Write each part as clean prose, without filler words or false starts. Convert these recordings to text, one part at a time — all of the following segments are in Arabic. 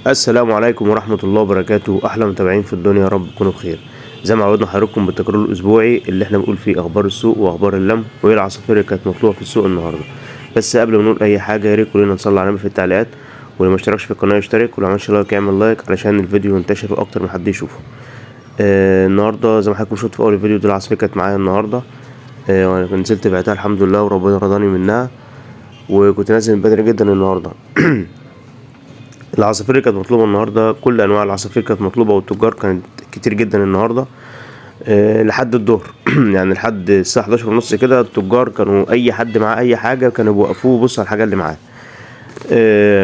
السلام عليكم ورحمة الله وبركاته. أحلى متابعين في الدنيا، يا رب تكونوا بخير. زي ما عودنا حضراتكم بالتكرار الأسبوعي اللي احنا بنقول فيه أخبار السوق وأخبار اللم وإيه العصافير اللي كانت مطلوبة في السوق النهاردة. بس قبل ما نقول أي حاجة، يا ريت كلنا نصلي على النبي في التعليقات، واللي ما اشتركش في القناة يشترك، واللي معملش لايك يعمل لايك علشان الفيديو ينتشر وأكتر من حد يشوفه. النهاردة زي ما حضراتكم شفتوا في أول الفيديو دي، العصافير كانت معايا النهاردة. وأنا نزلت بعتها الحمد لله وربنا رضاني منها، وكنت نازل من بدري جدا النهاردة. العصافير اللي كانت مطلوبة النهاردة، كل أنواع العصافير كانت مطلوبة، والتجار كانت كتير جدا النهاردة لحد الظهر. يعني لحد الساعة 11:30 كده التجار كانوا أي حد معاه أي حاجة كانوا بيوقفوه ويبصوا على الحاجة اللي معاه.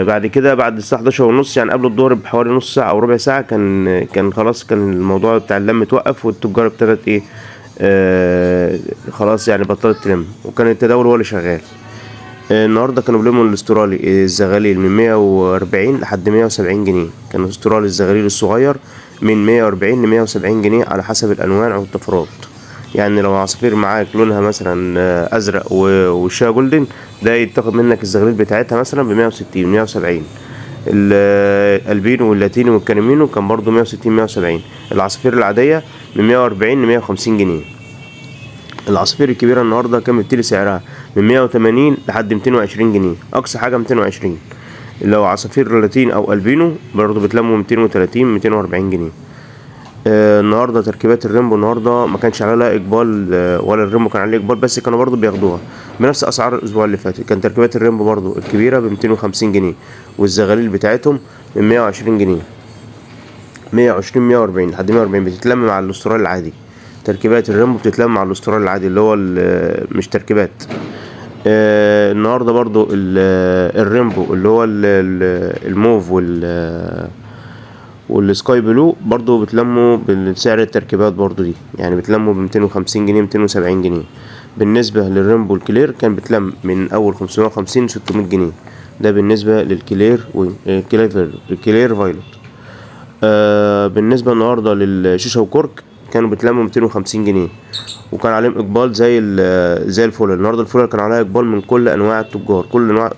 بعد كده بعد الساعة 11:30 يعني قبل الظهر بحوالي نص ساعة أو ربع ساعة كان خلاص، كان الموضوع بتاع اللم اتوقف، والتجار ابتدت إيه خلاص يعني بطلت تلم، وكان التداول هو اللي شغال. النهارده كانوا بيلموا الاسترالي الزغاليل من 140 لحد 170 جنيه. كان الاسترالي الزغاليل الصغير من 140 ل170 جنيه على حسب الألوان أو الطفرات. يعني لو عصافير معاك لونها مثلا أزرق وشها جولدن، ده يتاخد منك الزغاليل بتاعتها مثلا ب160 170. الألبينو واللاتيني والكانيمينو كان برضو 160 170. العصافير العادية من 140 ل150 جنيه. العصافير الكبيرة النهاردة كان بتبتدي سعرها من 180 لحد 220 جنيه، أقصى حاجة 220. لو عصافير لاتين أو ألبينو برضه بتلموا 230 240 جنيه. النهاردة تركيبات الريمبو النهاردة ما كانش عليها إقبال، ولا الريمبو كان عليه إقبال، بس كانوا برضه بياخدوها بنفس أسعار الأسبوع اللي فات. كان تركيبات الريمبو برضه الكبيرة ب250 جنيه، والزغاليل بتاعتهم من 120 جنيه، 120 140 لحد 140 بتتلم مع الأسطورال العادي. تركيبات الريمبو بتتلم مع الأسطورال العادي اللي هو مش تركيبات. النهارده برضو الريمبو اللي هو الموف والسكاي بلو برضو بتلموا بسعر التركيبات برضو دي، يعني بتلموا ب250 جنيه 270 جنيه. بالنسبة للريمبو الكلير كان بتلم من أول 550 ل 600 جنيه. ده بالنسبة للكلير الكلير فايلوت. بالنسبة النهاردة للشيشة وكرك كانوا بيتلموا 250 جنيه، وكان عليهم اقبال زي الفلل. النهارده الفلل كان عليها اقبال من كل انواع التجار،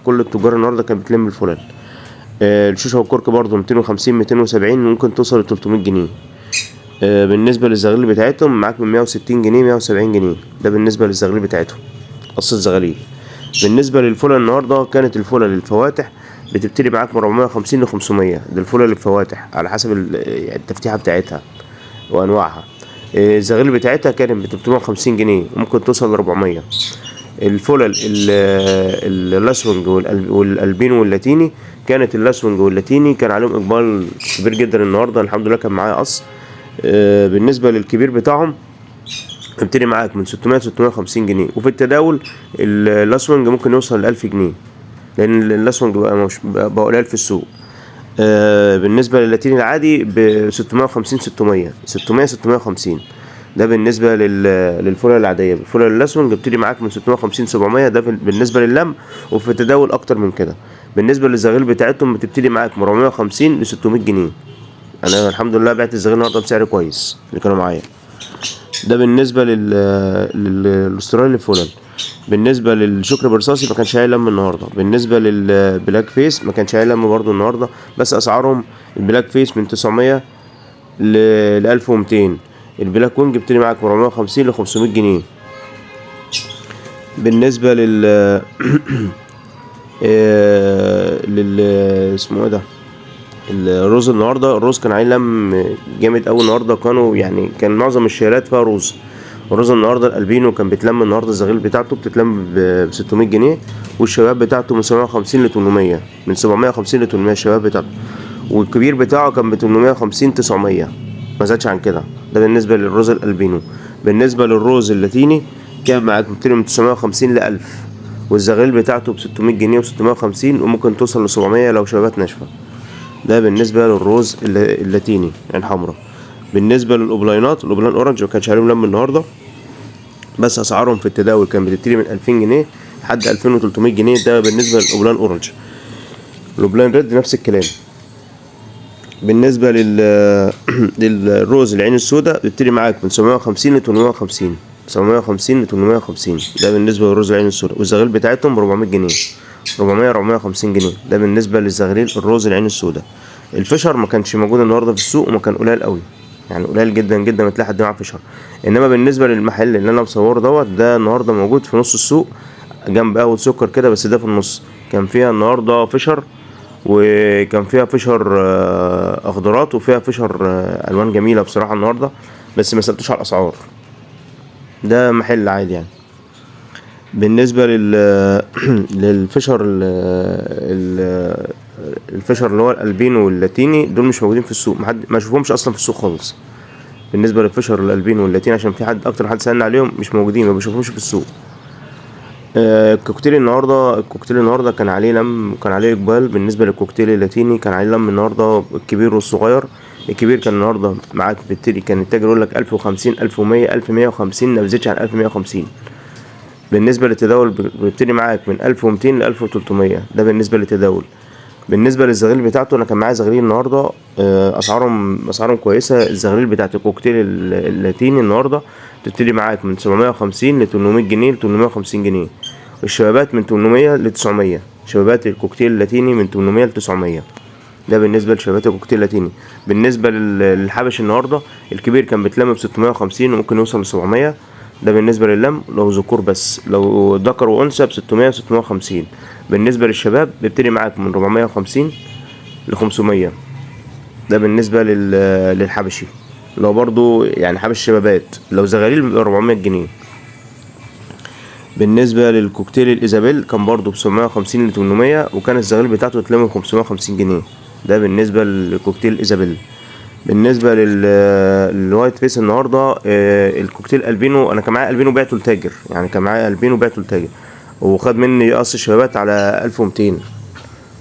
كل التجار النهارده كانت بتلم الفلل. الشيشه والكرك برضو 250 270، ممكن توصل ل 300 جنيه. بالنسبه للزغاليل بتاعتهم معاك من 160 جنيه 170 جنيه. ده بالنسبه للزغاليل بتاعتهم، قص الزغاليل. بالنسبه للفلل النهارده كانت الفلل الفواتح بتبتدي معاك من 450 ل 500. ده الفلل الفواتح على حسب يعني التفتيحه بتاعتها وانواعها. الزغاليل بتاعتها كانت ب 350 جنيه، ممكن توصل ل 400. الفلل الاسونج والالبينو واللاتيني، كانت الاسونج واللاتيني كان عليهم اقبال كبير جدا النهارده، الحمد لله كان معايا قص. بالنسبه للكبير بتاعهم ابتدي معاك من 600 ل 650 جنيه، وفي التداول الاسونج ممكن يوصل ل 1000 جنيه، لان الاسونج بقى قليل في السوق. بالنسبة للاتيني العادي ب 650 650. ده بالنسبة للفولة العادية. الفولة الأسونج بتبتدي معاك من 650 700، ده بالنسبة لللم، وفي التداول أكتر من كده. بالنسبة للزغاليل بتاعتهم بتبتدي معاك من 450 ل 600 جنيه. أنا الحمد لله بعت الزغاليل النهاردة بسعر كويس اللي كانوا معايا. ده بالنسبة للأسترالي الفولل. بالنسبة للشكر برصاصي ما كانش هيلم النهاردة. بالنسبة للبلاك فيس ما كانش هيلم برضو النهاردة، بس أسعارهم البلاك فيس من 900 ل 1200. البلاك وينج بتبتدي معاك من 450 ل 500 جنيه. بالنسبة اسمه ايه ده، الرز النهارده الرز كان عليه لم جامد أوي النهارده، كان معظم الشيرات فيها رز. الرز النهارده الالبينو كان بيتلم النهارده الزغيل بتاعته بتتلم ب 600 جنيه، والشباب بتاعته من 750 ل 800، من 750 ل 800 الشباب بتاعته. والكبير بتاعه كان ب 850 900، ما زادش عن كده. ده بالنسبه للرز الالبينو. بالنسبه للرز اللاتيني كان معاك من 950 ل 1000، والزغيل بتاعته ب 600 جنيه و650، وممكن توصل ل 700 لو شبابات ناشفه. ده بالنسبه للرز اللاتيني عين حمرا. بالنسبه للاوبلاينات، الاوبلاين اورنج ما كانش عليهم لم النهارده، بس اسعارهم في التداول كان بتبتدي من 2000 جنيه لحد 2300 جنيه. ده بالنسبه للاوبلاين اورنج. الاوبلاين ريد نفس الكلام. بالنسبه للروز العين السوداء بتبتدي معاك من 750 ل 850، 750 ل 850. ده بالنسبه للروز العين السوداء، والزغاليل بتاعتهم ب 400 جنيه، 450 جنيه. ده بالنسبه للزغاليل الروز العين السوداء. الفشر ما كانش موجود النهارده في السوق، وما كان قليل قوي، يعني قليل جدا جدا ما تلاقي حد معاه فشر. انما بالنسبه للمحل اللي انا مصوره ده النهارده موجود في نص السوق جنب قهوه سكر كده، بس ده في النص. كان فيها النهارده فشر، وكان فيها فشر اخضرات، وفيها فشر الوان جميله بصراحه النهارده، بس ما سالتوش على الاسعار. ده محل عادي يعني. بالنسبه للفشر الفشر اللي هو الالبينو واللاتيني، دول مش موجودين في السوق، ما اشوفهمش اصلا في السوق خالص. بالنسبه للفشر الالبينو واللاتيني، عشان في حد اكتر حد سالنا عليهم، مش موجودين، ما بشوفهمش في السوق. الكوكتيل النهارده كان عليه لم وكان عليه اقبال. بالنسبه للكوكتيل اللاتيني كان عليه لم النهارده، الكبير والصغير. الكبير كان النهارده معاك بالتالي، كان التاجر يقول لك 1050 1100 1150، ما بيزيدش عن 1150. بالنسبه للتداول بيبتدي معاك من 1200 ل 1300، ده بالنسبه للتداول. بالنسبه للزغاليل بتاعته، انا كان معايا زغاليل النهارده اسعارهم كويسه. الزغاليل بتاعت الكوكتيل اللاتيني النهارده تبتدي معاك من 750 ل 800 جنيه ل 850 جنيه. الشبابات من 800 ل 900، شبابات الكوكتيل اللاتيني من 800 ل 900. ده بالنسبه لشبابات الكوكتيل اللاتيني. بالنسبه للحبش النهارده، الكبير كان بيتلم ب 650 وممكن يوصل ل 700. ده بالنسبه لللم لو ذكور بس، لو ذكر وانثى ب 600 و 650. بالنسبه للشباب بيبتدي معاك من 450 ل 500. ده بالنسبه للحبشي. لو برضو يعني حبش شبابات لو زغاليل بيبقى 400 جنيه. بالنسبه للكوكتيل الايزابيل كان برضو ب 750 ل 800، وكان الزغاليل بتاعته تلم ب 550 جنيه. ده بالنسبه للكوكتيل ايزابيل. بالنسبه للوايت فيس النهارده، الكوكتيل البينو، انا كان معايا البينو بعته لتاجر، يعني كان معايا البينو بعته لتاجر، وخد مني قص الشبابات على 1200.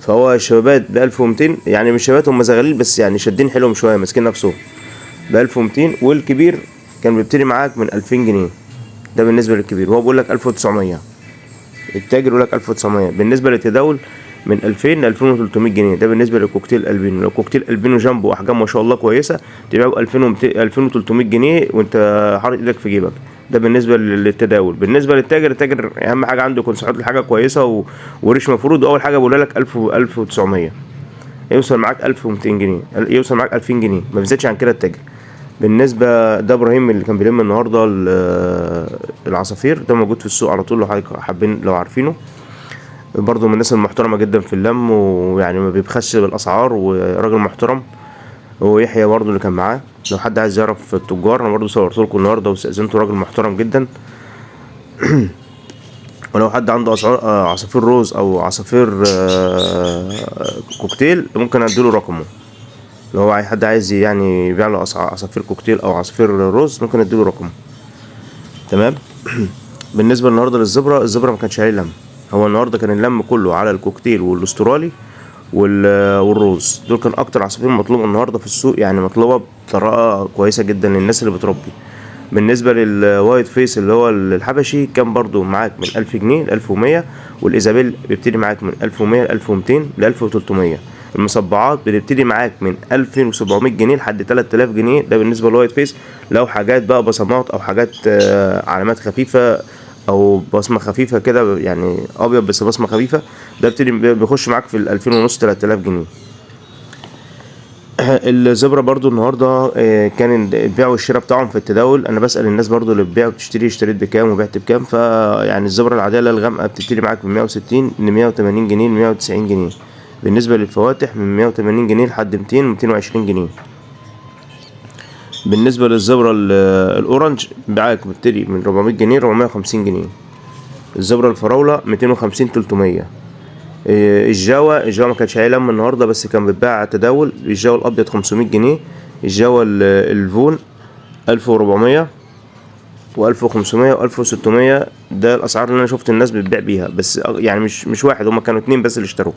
فهو الشبابات ب 1200، يعني مش شبابات، هم زغاليل بس يعني شادين حيلهم شويه، ماسكين نفسهم ب 1200. والكبير كان بيبتدي معاك من 2000 جنيه. ده بالنسبه للكبير، وهو بيقول لك 1900، التاجر يقول لك 1900. بالنسبه للتداول من 2000 ل 2300 جنيه. ده بالنسبه للكوكتيل البينو. لو كوكتيل البينو جنبه احجام ما شاء الله كويسه، تبيعه ب 2300 جنيه وانت حاطط ايدك في جيبك. ده بالنسبه للتداول. بالنسبه للتاجر، التاجر اهم حاجه عنده يكون صحته الحاجه كويسه وريش مفروض. اول حاجه بقول لك 1900، يوصل معاك 1200 جنيه، يوصل معاك 2000 جنيه، ما بيزيدش عن كده التاجر. بالنسبه ده ابراهيم اللي كان بيلم النهارده العصافير، ده موجود في السوق على طول، لو حابين لو عارفينه. برضه من الناس المحترمه جدا في اللم، ويعني ما بيبخسش بالاسعار، وراجل محترم. ويحيى برضه اللي كان معاه. لو حد عايز يعرف التجار، انا برضه صورت لكم النهارده واستاذنته، راجل محترم جدا. ولو حد عنده عصافير روز او عصافير كوكتيل، ممكن اديله رقمه. لو هو حد عايز يعني يبيع له عصافير كوكتيل او عصافير روز، ممكن اديله رقمه. تمام. بالنسبه النهارده الزبره ما كانش عليه لم. هو النهارده كان اللم كله على الكوكتيل والاسترالي والروز. دول كان اكتر عصافير مطلوبه النهارده في السوق، يعني مطلوبه بطريقه كويسه جدا للناس اللي بتربي. بالنسبه للوايت فيس اللي هو الحبشي، كان برضو معاك من 1000 جنيه ل 1100. والايزابيل بيبتدي معاك من 1100 ل 1200 ل 1300. المصبعات بتبتدي معاك من 2700 جنيه لحد 3000 جنيه. ده بالنسبه للوايت فيس. لو حاجات بقى بصمات او حاجات علامات خفيفه او بصمه خفيفه كده، يعني ابيض بس بصمه خفيفه، ده بيخش معاك في 2000 ونص 3000 جنيه. الزبرة برضو النهاردة كان البيع والشراء بتاعهم في التداول. انا بسأل الناس برضو اللي بتبيع وبتشتري، اشتريت بكام وبعت بكام. فيعني الزبرة العادية اللي الغامقة بتبتدي معاك من 160 ل 180 جنيه ل 190 جنيه. بالنسبة للفواتح من 180 جنيه لحد 200 و 220 جنيه. بالنسبة للزبرة الاورنج معاك بتبتدي من 400 جنيه ل 450 جنيه. الزبرة الفراولة 250 300. الجاوا ما كانش عليه لم النهارده، بس كان بيتباع تداول. الجاوا الابيض 500 جنيه. الجاوا الفون 1400 و1500 و1600. ده الاسعار اللي انا شفت الناس بتبيع بيها، بس يعني مش واحد، هما كانوا اتنين بس اللي اشتروه.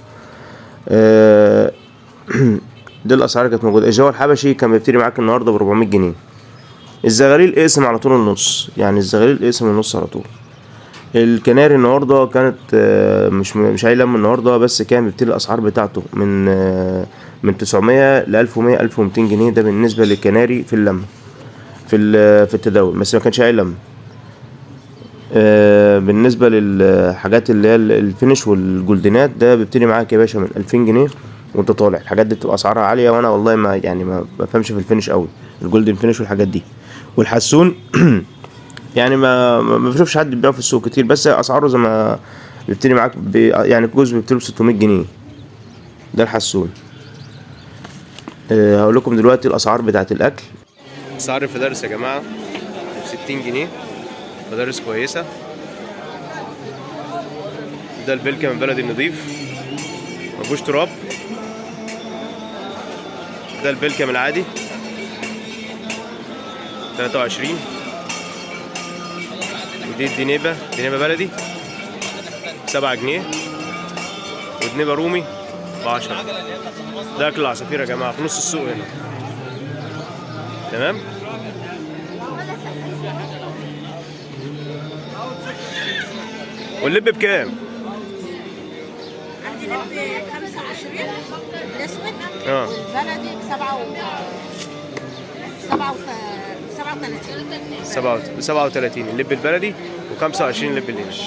دي الاسعار كانت موجوده. الجاوا الحبشي كان بيبتدي معاك النهارده ب 400 جنيه. الزغاليل اقسم على طول النص، يعني الزغاليل اقسم النص على طول. الكناري النهارده كانت مش عايله من النهارده، بس كان بيبتدي الاسعار بتاعته من 900 ل 1100 1200 جنيه. ده بالنسبه للكناري في اللم في التداول، بس ما كانش عايله لم. بالنسبه للحاجات اللي هي الفينش والجولدينات، ده بيبتدي معاك يا باشا من 2000 جنيه وانت طالع. الحاجات دي بتبقى اسعارها عاليه، وانا والله ما يعني ما بفهمش في الفينش قوي، الجولدن فينش والحاجات دي. والحسون يعني ما بشوفش حد بيبيعه في السوق كتير، بس اسعاره زي ما بيبتدي معاك يعني الجوز بيبتدي ب 600 جنيه، ده الحسون. هقول لكم دلوقتي الاسعار بتاعه الاكل. اسعار الفدارس يا جماعه 60 جنيه، فدارس كويسه. ده البلكم البلدي النضيف مفيهوش تراب. ده البلكم العادي 23. ودي الدنيبه بلدي 7 جنيه، ودنيبه رومي ب10. ده اكل العصافير يا جماعه في نص السوق هنا. تمام. واللب بكام؟ عندي لب 25 الاسود. اه بلدي ب 37. 37 اللب البلدي، و25 اللب الليش.